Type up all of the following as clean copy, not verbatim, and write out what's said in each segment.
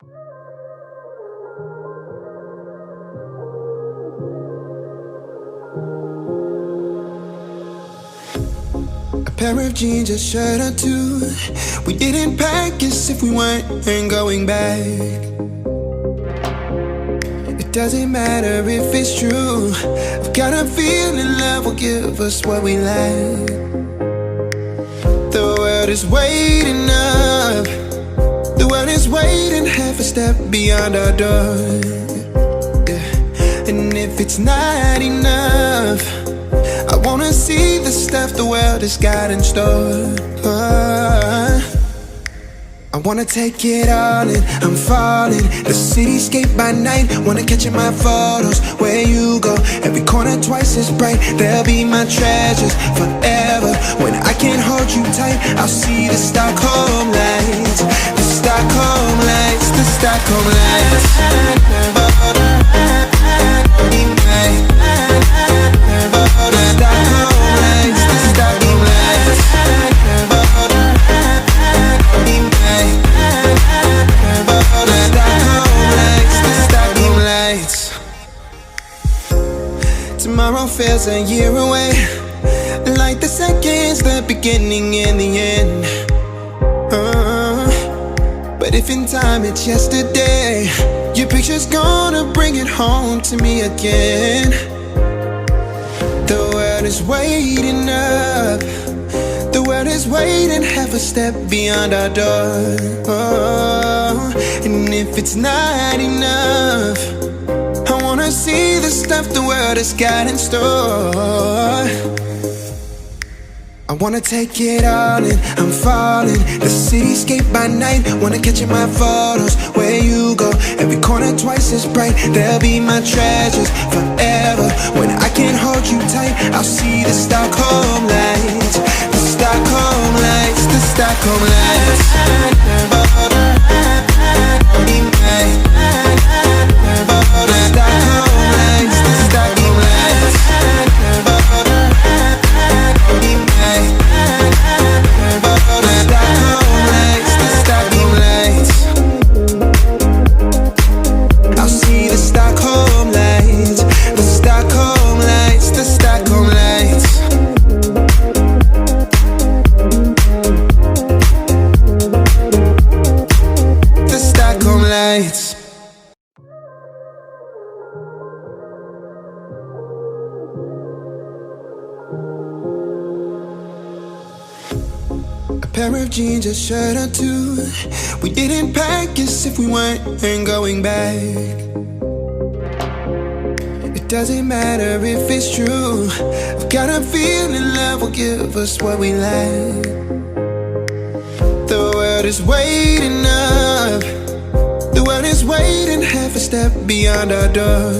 A pair of jeans, a shirt or two. We didn't pack as if we weren't going back. It doesn't matter if it's true. I've got a feeling love will give us what we lack. The world is waiting up. The world is waiting half a step beyond our door. Yeah. And if it's not enough, I wanna see the stuff the world has got in store. I wanna take it all in, I'm falling. The cityscape by night, wanna catch in my photos. Where you go, every corner twice as bright. They'll be my treasures forever. When I can't hold you tight, I'll see the Stockholm lights. The Stockholm lights, the Stockholm lights. Tomorrow feels a year away, like the seconds, the beginning and the end. But if in time it's yesterday, your picture's gonna bring it home to me again. The world is waiting up. The world is waiting half a step beyond our door. And if it's not enough, I wanna see the stuff the world has got in store. I wanna take it all in, I'm falling. The cityscape by night, wanna catch in my photos. Where you go, every corner twice as bright. They'll be my treasures forever. When I can't hold you tight, I'll see the Stockholm lights. The Stockholm lights, the Stockholm lights. A pair of jeans, a shirt or two. We didn't pack as if we weren't going back. It doesn't matter if it's true. I've got a feeling love will give us what we lack. The world is waiting up. The world is waiting half a step beyond our door.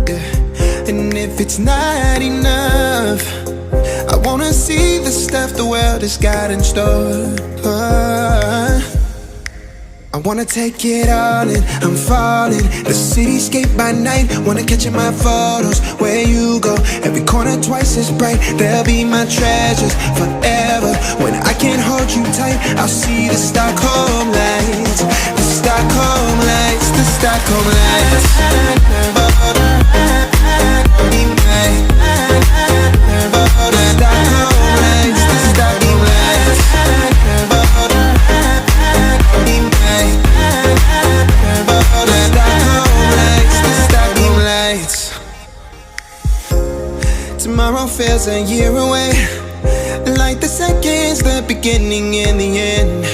Yeah. And if it's not enough, I wanna see the stuff the world has got in store. I wanna take it all in, I'm falling. The cityscape by night, wanna catch in my photos. Where you go, every corner twice as bright. They'll be my treasures forever. When I can't hold you tight, I'll see the Stockholm lights. The Stockholm lights, the Stockholm lights. Tomorrow feels a year away, like the seconds, the beginning and the end.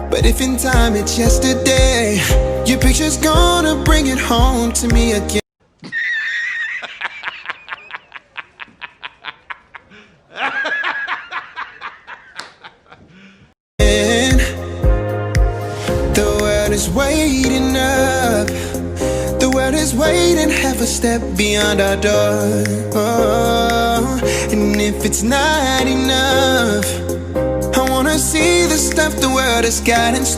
But if in time it's yesterday, your picture's gonna bring it home to me again. The world is waiting up. The world is waiting half a step beyond our door. And if it's not enough, I wanna see the stuff the world has got in store.